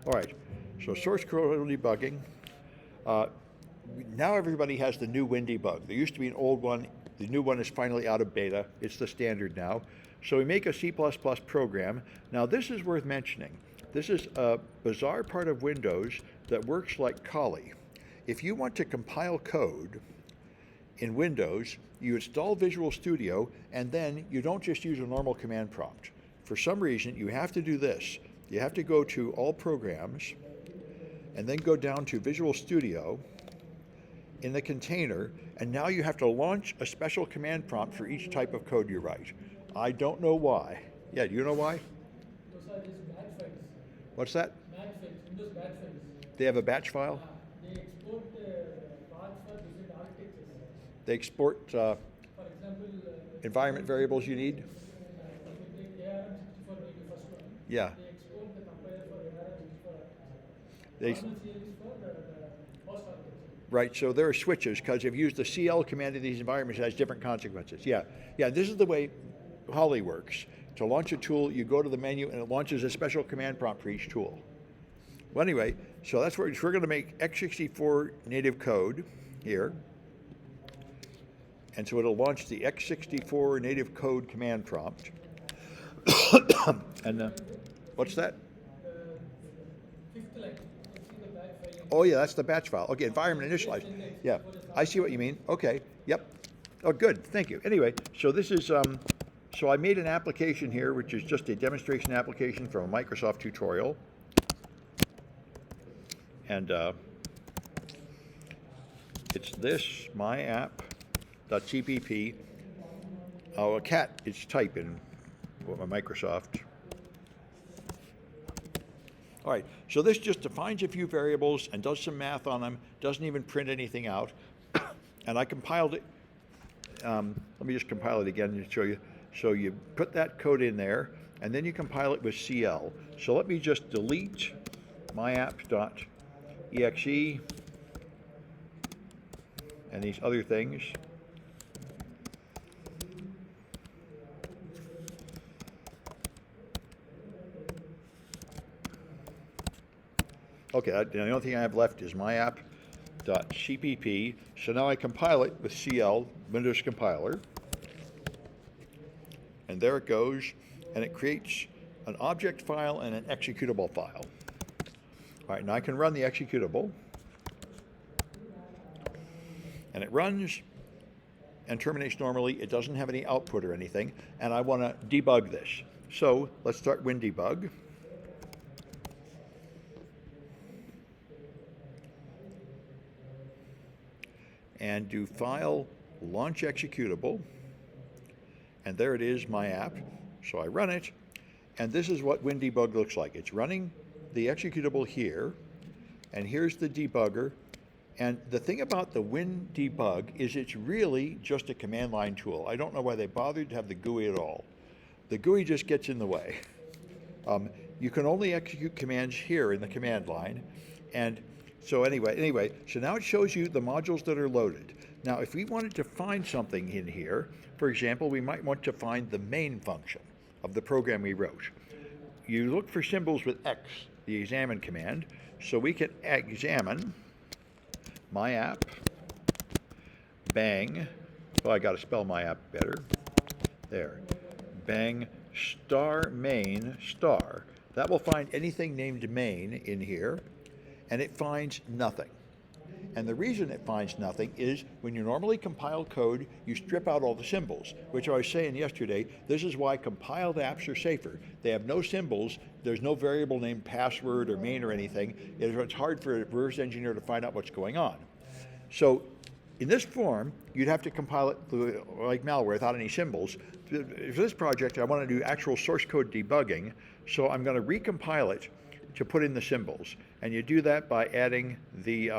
All right, so source code debugging. Uh, Now everybody has the new WinDbg. There used to be an old one. The new one is finally out of beta. It's the standard now. So we make a C++ program. Now this is worth mentioning. This is a bizarre part of Windows that works like Kali. If you want to compile code in Windows, you install Visual Studio, and then you don't just use a normal command prompt. For some reason, you have to do this. You have to go to All Programs, and then go down to Visual Studio in the container, and now you have to launch a special command prompt for each type of code you write. I don't know why. Yeah, do you know why? Those are just batch files. What's that? Batch files, Windows batch files. They have a batch file? They export parts for different architectures. They export For example, environment variables you need? if you take ARM64 being the first one, Yeah. they export the compiler for ARM64 architecture. They, Normal CL is for the host architecture. right, so there are switches, because if you use the CL command in these environments, it has different consequences. Yeah, yeah, this is the way Holly works. To launch a tool, you go to the menu, and it launches a special command prompt for each tool. Well, anyway, so that's where we're going to make x64 native code here. And so it'll launch the x64 native code command prompt. And what's that? Fifth line, you see the batch file. Oh, yeah, that's the batch file. Okay, environment initialized. Yeah, I see what you mean. Okay, yep. Oh, good, thank you. Anyway, so this is, so I made an application here, which is just a demonstration application from a Microsoft tutorial. And it's this, myapp.cpp. Oh, a cat is type in Microsoft. All right, so this just defines a few variables and does some math on them, doesn't even print anything out. And I compiled it. Let me just compile it again and show you. So you put that code in there, and then you compile it with CL. So let me just delete myapp.exe and these other things. Okay, the only thing I have left is myapp.cpp. So now I compile it with CL, Windows compiler. And there it goes, and it creates an object file and an executable file. All right, now I can run the executable. And it runs and terminates normally. It doesn't have any output or anything, and I want to debug this. So let's start WinDbg. And do File, Launch Executable. And there it is, my app. So I run it, and this is what WinDbg looks like. It's running the executable here, and here's the debugger. And the thing about the WinDbg is it's really just a command line tool. I don't know why they bothered to have the GUI at all. The GUI just gets in the way. You can only execute commands here in the command line. And so anyway, so now it shows you the modules that are loaded. Now, if we wanted to find something in here, for example, we might want to find the main function of the program we wrote. You look for symbols with X, the examine command, so we can examine my app, bang, well, I got to spell my app better, there, bang, star main star. That will find anything named main in here, and it finds nothing. And the reason it finds nothing is when you normally compile code, you strip out all the symbols, which I was saying yesterday, this is why compiled apps are safer. They have no symbols, there's no variable named password or main or anything. It's hard for a reverse engineer to find out what's going on. So in this form, you'd have to compile it like malware without any symbols. For this project, I want to do actual source code debugging, so I'm going to recompile it to put in the symbols. And you do that by adding the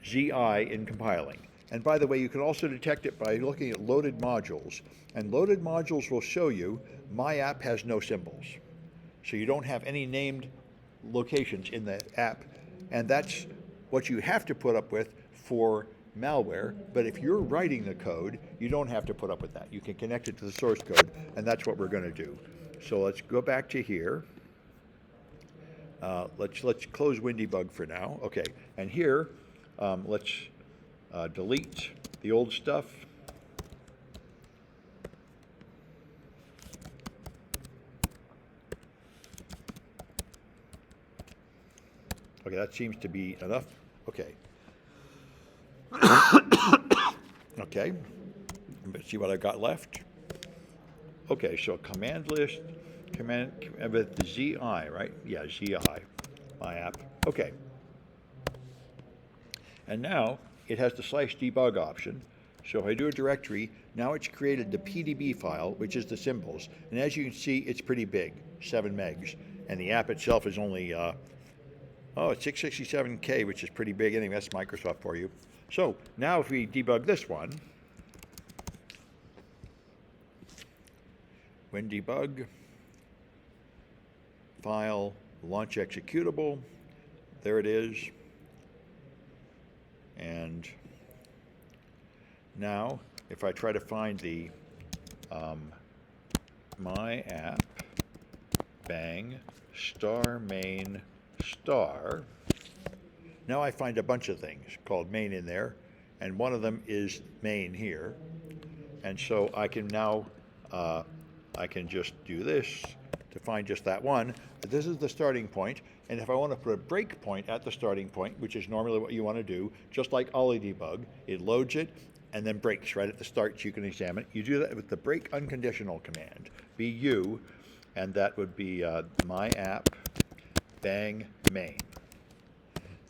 ZI in compiling. And by the way, you can also detect it by looking at loaded modules. And loaded modules will show you my app has no symbols. So you don't have any named locations in the app. And that's what you have to put up with for malware. But if you're writing the code, you don't have to put up with that. You can connect it to the source code, and that's what we're going to do. So let's go back to here. Let's close WinDbg for now. Okay, and here, let's delete the old stuff. Okay, that seems to be enough. Okay. Okay, let's see what I've got left. Okay, so command list, command with the ZI, right? Yeah, ZI, my app. Okay. And now it has the /debug option. So if I do a directory, now it's created the PDB file, which is the symbols. And as you can see, it's pretty big, 7 megs. And the app itself is only, it's 667K, which is pretty big. Anyway, that's Microsoft for you. So now if we debug this one, WinDbg, file, launch executable, there it is. And now if I try to find the my app, bang, star main star, now I find a bunch of things called main in there, and one of them is main here. And so I can now, I can just do this to find just that one. This is the starting point, and if I want to put a breakpoint at the starting point, which is normally what you want to do, just like OllyDbg, it loads it and then breaks right at the start so you can examine it. You do that with the break unconditional command, BU, and that would be my app, bang, main.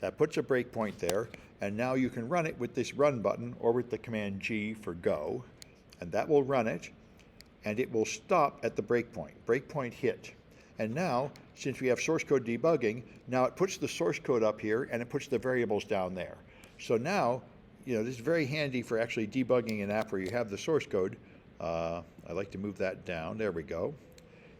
That puts a breakpoint there, and now you can run it with this run button or with the command G for go, and that will run it, and it will stop at the breakpoint. Breakpoint hit. And now, since we have source code debugging, now it puts the source code up here and it puts the variables down there. So now, this is very handy for actually debugging an app where you have the source code. I like to move that down. There we go.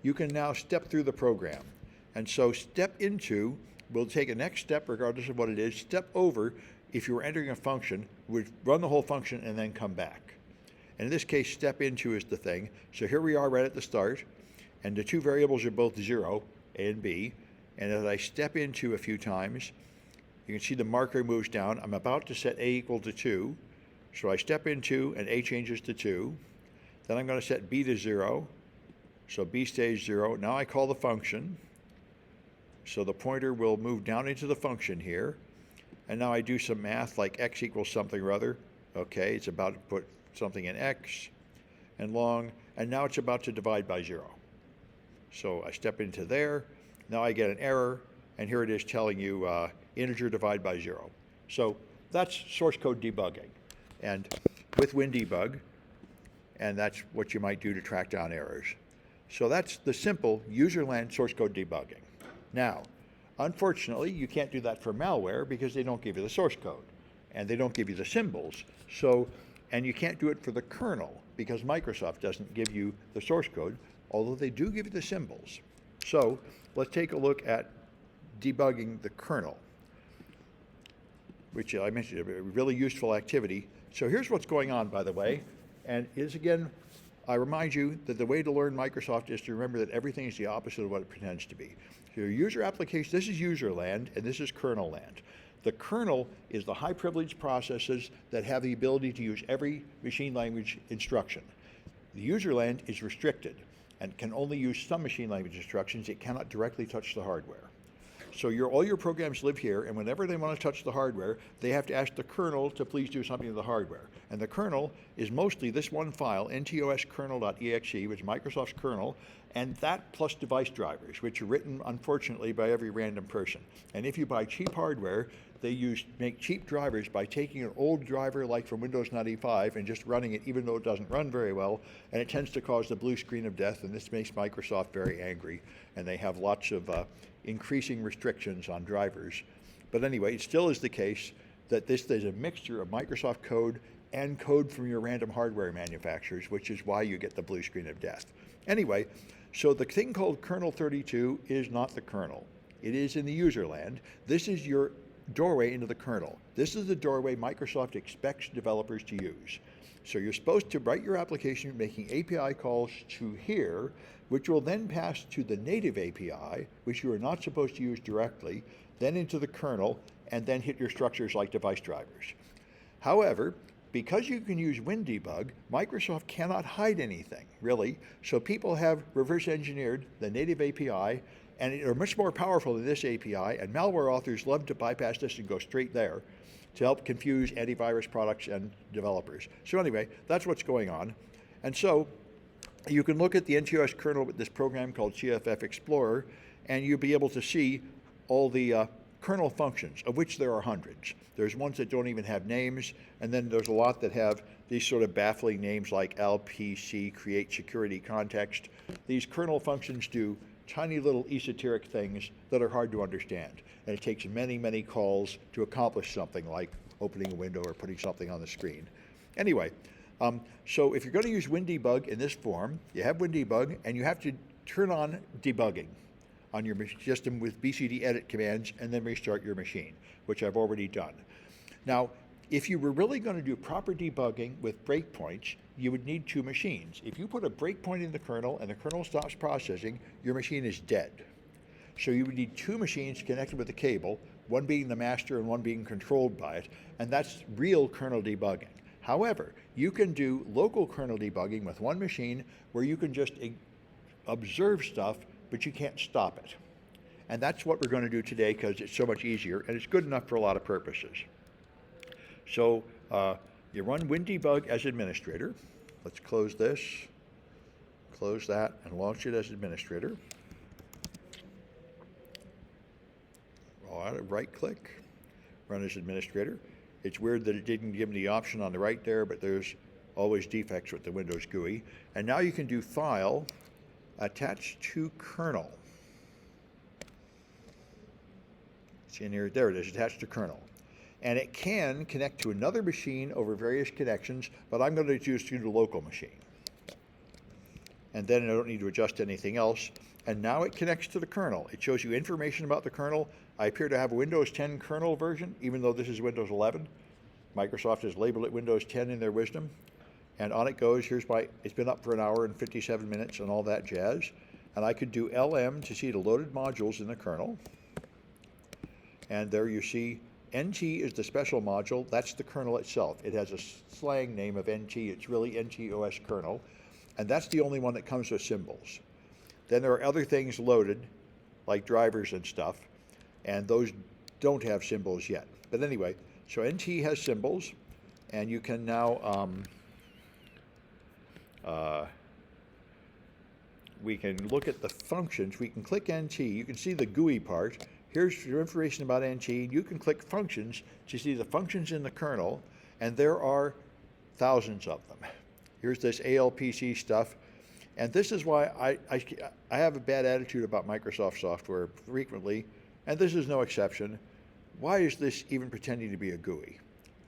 You can now step through the program. And so step into, we'll take a next step regardless of what it is. Step over, if you were entering a function, would run the whole function and then come back. And in this case, step into is the thing. So here we are right at the start, and the two variables are both 0, A and B. And as I step into a few times, you can see the marker moves down. I'm about to set A equal to 2. So I step into, and A changes to 2. Then I'm going to set B to 0. So B stays 0. Now I call the function. So the pointer will move down into the function here. And now I do some math like x equals something or other. Okay, it's about to put something in x and long, and now it's about to divide by 0. So I step into there, now I get an error, and here it is telling you integer divide by 0. So that's source code debugging, and with WinDbg, and that's what you might do to track down errors. So that's the simple userland source code debugging. Now, unfortunately, you can't do that for malware because they don't give you the source code, and they don't give you the symbols. And you can't do it for the kernel because Microsoft doesn't give you the source code, although they do give you the symbols. So let's take a look at debugging the kernel, which I mentioned, a really useful activity. So here's what's going on, by the way, and is again, I remind you that the way to learn Microsoft is to remember that everything is the opposite of what it pretends to be. So your user application, this is user land, and this is kernel land. The kernel is the high privileged processes that have the ability to use every machine language instruction. The user land is restricted and can only use some machine language instructions. It cannot directly touch the hardware. So all your programs live here, and whenever they want to touch the hardware, they have to ask the kernel to please do something to the hardware. And the kernel is mostly this one file, ntosKernel.exe, which is Microsoft's kernel, and that plus device drivers, which are written, unfortunately, by every random person. And if you buy cheap hardware, they make cheap drivers by taking an old driver like from Windows 95 and just running it even though it doesn't run very well, and it tends to cause the blue screen of death, and this makes Microsoft very angry, and they have lots of increasing restrictions on drivers. But anyway, it still is the case that there's a mixture of Microsoft code and code from your random hardware manufacturers, which is why you get the blue screen of death. Anyway, so the thing called kernel 32 is not the kernel. It is in the user land. This is your doorway into the kernel. This is the doorway Microsoft expects developers to use. So you're supposed to write your application making API calls to here, which will then pass to the native API, which you are not supposed to use directly, then into the kernel, and then hit your structures like device drivers. However, because you can use WinDbg, Microsoft cannot hide anything, really. So people have reverse engineered the native API, and are much more powerful than this API, and malware authors love to bypass this and go straight there to help confuse antivirus products and developers. So anyway, that's what's going on. And so you can look at the NTOS kernel with this program called CFF Explorer, and you'll be able to see all the kernel functions, of which there are hundreds. There's ones that don't even have names, and then there's a lot that have these sort of baffling names like LPC, create security context. These kernel functions do tiny little esoteric things that are hard to understand. And it takes many, many calls to accomplish something like opening a window or putting something on the screen. Anyway, so if you're going to use WinDbg in this form, you have WinDbg, and you have to turn on debugging on your system with BCD edit commands and then restart your machine, which I've already done. Now, if you were really going to do proper debugging with breakpoints, you would need two machines. If you put a breakpoint in the kernel and the kernel stops processing, your machine is dead. So you would need two machines connected with a cable, one being the master and one being controlled by it, and that's real kernel debugging. However, you can do local kernel debugging with one machine where you can just observe stuff, but you can't stop it. And that's what we're going to do today because it's so much easier and it's good enough for a lot of purposes. So you run WinDbg as administrator. Let's close this, close that, and launch it as administrator. Right click, run as administrator. It's weird that it didn't give me the option on the right there, but there's always defects with the Windows GUI. And now you can do File, Attach to Kernel. See in here, there it is, attached to kernel. And it can connect to another machine over various connections, but I'm going to choose to do the local machine. And then I don't need to adjust anything else. And now it connects to the kernel. It shows you information about the kernel. I appear to have a Windows 10 kernel version, even though this is Windows 11. Microsoft has labeled it Windows 10 in their wisdom. And on it goes. Here's it's been up for an hour and 57 minutes and all that jazz. And I could do LM to see the loaded modules in the kernel. And there you see NT is the special module. That's the kernel itself. It has a slang name of NT. It's really NTOS kernel. And that's the only one that comes with symbols. Then there are other things loaded, like drivers and stuff, and those don't have symbols yet. But anyway, so NT has symbols, and you can now, we can look at the functions. We can click NT. You can see the GUI part. Here's your information about NT. You can click functions to see the functions in the kernel, and there are thousands of them. Here's this ALPC stuff. And this is why I have a bad attitude about Microsoft software frequently, and this is no exception. Why is this even pretending to be a GUI?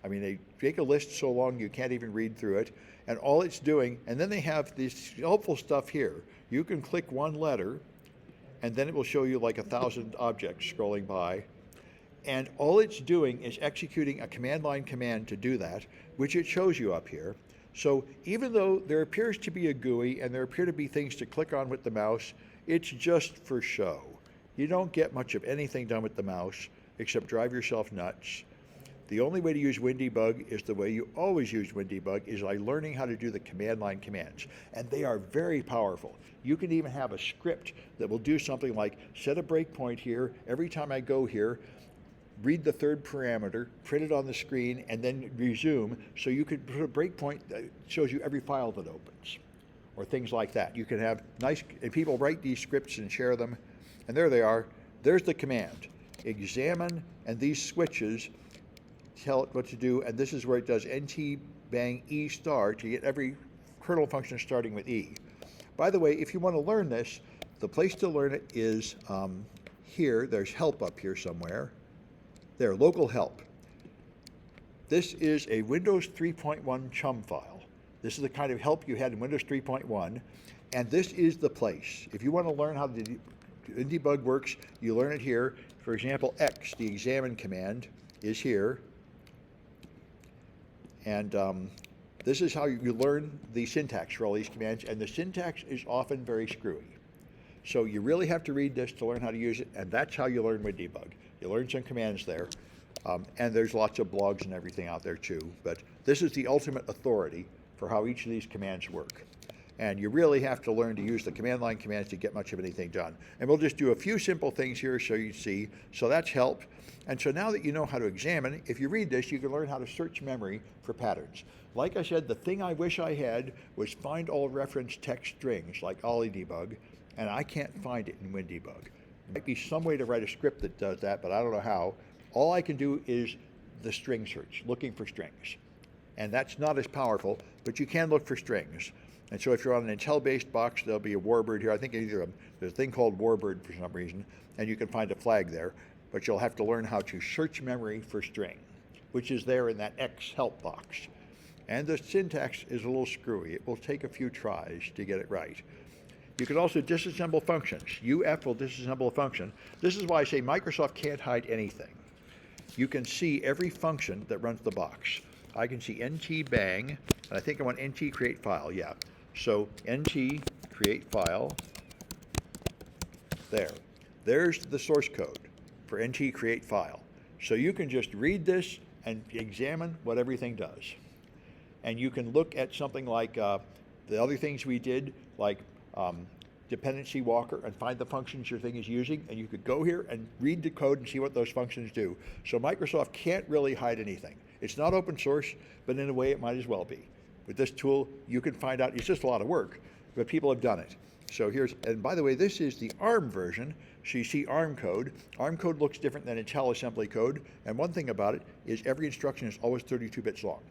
I mean, they make a list so long you can't even read through it, and all it's doing, and then they have this helpful stuff here. You can click one letter, and then it will show you like 1,000 objects scrolling by, and all it's doing is executing a command line command to do that, which it shows you up here. So even though there appears to be a GUI and there appear to be things to click on with the mouse, it's just for show. You don't get much of anything done with the mouse except drive yourself nuts. The only way to use WinDbg is the way you always use WinDbg, is by learning how to do the command line commands. And they are very powerful. You can even have a script that will do something like set a breakpoint here. Every time I go here, read the third parameter, print it on the screen, and then resume. So you could put a breakpoint that shows you every file that opens, or things like that. You can have and people write these scripts and share them, and there they are. There's the command. Examine, and these switches tell it what to do, and this is where it does NT bang E star to get every kernel function starting with E. By the way, if you want to learn this, the place to learn it is here. There's help up here somewhere. There, local help. This is a Windows 3.1 chum file. This is the kind of help you had in Windows 3.1, and this is the place. If you want to learn how the WinDbg works, you learn it here. For example, X, the examine command, is here. And this is how you learn the syntax for all these commands, and the syntax is often very screwy. So you really have to read this to learn how to use it, and that's how you learn WinDbg. You learn some commands there, and there's lots of blogs and everything out there too, but this is the ultimate authority for how each of these commands work. And you really have to learn to use the command line commands to get much of anything done. And we'll just do a few simple things here so you see. So that's helped. And so now that you know how to examine, if you read this, you can learn how to search memory for patterns. Like I said, the thing I wish I had was find all reference text strings like OllyDbg, and I can't find it in WinDbg. There might be some way to write a script that does that, but I don't know how. All I can do is the string search, looking for strings. And that's not as powerful, but you can look for strings. And so if you're on an Intel-based box, there'll be a warbird here. I think there's a thing called warbird for some reason, and you can find a flag there. But you'll have to learn how to search memory for string, which is there in that X help box. And the syntax is a little screwy. It will take a few tries to get it right. You can also disassemble functions. UF will disassemble a function. This is why I say Microsoft can't hide anything. You can see every function that runs the box. I can see NTBang, and I think I want NT create file, yeah. So NT create file, there. There's the source code for NT create file. So you can just read this and examine what everything does. And you can look at something like the other things we did, like dependency walker, and find the functions your thing is using, and you could go here and read the code and see what those functions do. So Microsoft can't really hide anything. It's not open source, but in a way it might as well be. With this tool, you can find out, it's just a lot of work, but people have done it. So here's, and by the way, this is the ARM version, so you see ARM code. ARM code looks different than Intel assembly code, and one thing about it is every instruction is always 32 bits long.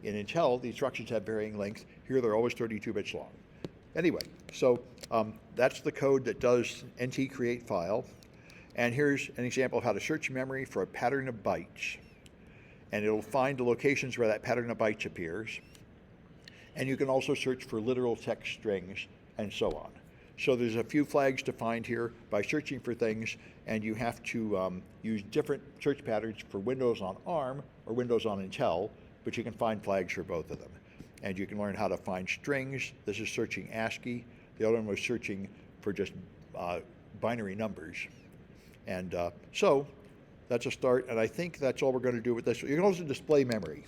In Intel, the instructions have varying length. Here, they're always 32 bits long. Anyway, so that's the code that does NT create file. And here's an example of how to search memory for a pattern of bytes. And it'll find the locations where that pattern of bytes appears. And you can also search for literal text strings and so on. So there's a few flags to find here by searching for things, and you have to use different search patterns for Windows on ARM or Windows on Intel, but you can find flags for both of them. And you can learn how to find strings. This is searching ASCII. The other one was searching for just binary numbers. And so that's a start, and I think that's all we're going to do with this. You can also display memory.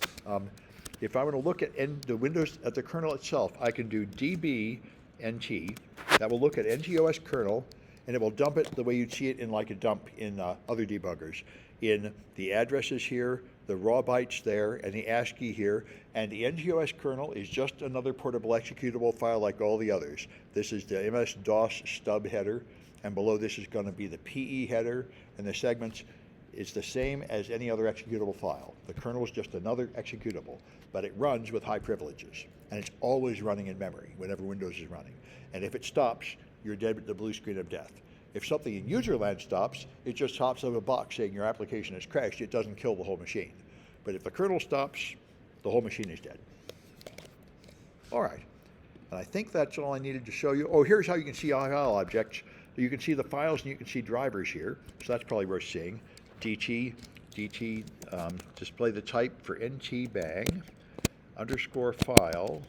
If I want to look at the Windows, at the kernel itself, I can do db nt. That will look at NTOS kernel, and it will dump it the way you'd see it in like a dump in other debuggers. In the addresses here, the raw bytes there, and the ASCII here, and the NTOS kernel is just another portable executable file like all the others. This is the MS-DOS stub header, and below this is going to be the PE header, and the segments is the same as any other executable file. The kernel is just another executable, but it runs with high privileges, and it's always running in memory whenever Windows is running. And if it stops, you're dead with the blue screen of death. If something in user land stops, it just hops out of a box saying your application has crashed. It doesn't kill the whole machine. But if the kernel stops, the whole machine is dead. All right, and I think that's all I needed to show you. Oh, here's how you can see file objects. You can see the files and you can see drivers here, so that's probably worth seeing. DT, display the type for NTBang, underscore file,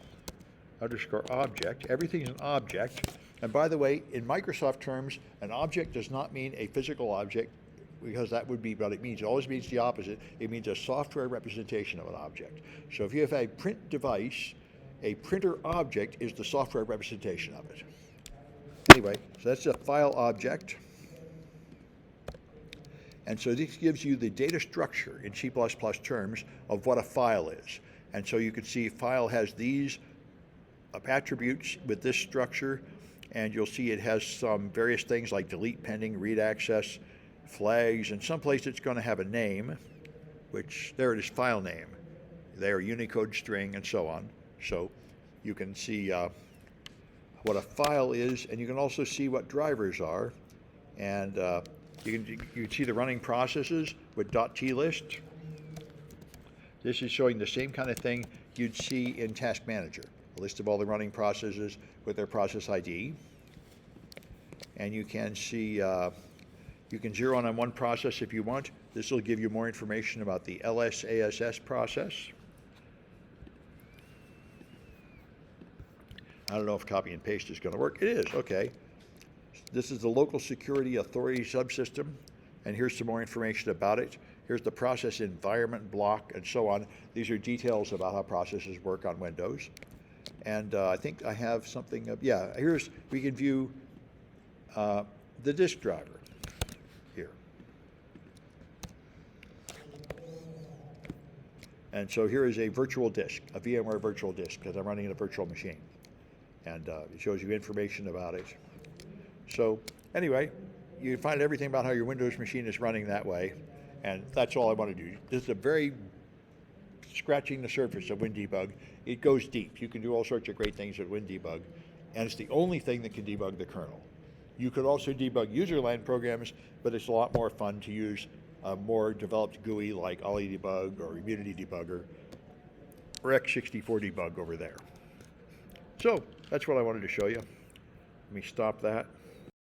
underscore object. Everything's an object. And by the way, in Microsoft terms, an object does not mean a physical object, because that would be what it means. It always means the opposite. It means a software representation of an object. So if you have a print device, a printer object is the software representation of it. Anyway, so that's a file object. And so this gives you the data structure in C++ terms of what a file is. And so you can see file has these attributes with this structure, and you'll see it has some various things like delete pending, read access, flags, and someplace it's going to have a name, which there it is, file name. There, Unicode string, and so on. So you can see what a file is, and you can also see what drivers are. And you can see the running processes with .tlist. This is showing the same kind of thing you'd see in Task Manager, a list of all the running processes with their process ID. And you can see, you can zero in on one process if you want. This will give you more information about the LSASS process. I don't know if copy and paste is going to work. It is, okay. This is the Local Security Authority subsystem, and here's some more information about it. Here's the process environment block and so on. These are details about how processes work on Windows. And I think I have something, yeah, we can view the disk driver here. And so here is a virtual disk, a VMware virtual disk, because I'm running in a virtual machine. And it shows you information about it. So anyway, you can find everything about how your Windows machine is running that way. And that's all I want to do. This is a very scratching the surface of WinDbg. It goes deep. You can do all sorts of great things with WinDbg. And it's the only thing that can debug the kernel. You could also debug user-land programs, but it's a lot more fun to use a more developed GUI like OllyDbg or Immunity Debugger or x64 debug over there. So that's what I wanted to show you. Let me stop that.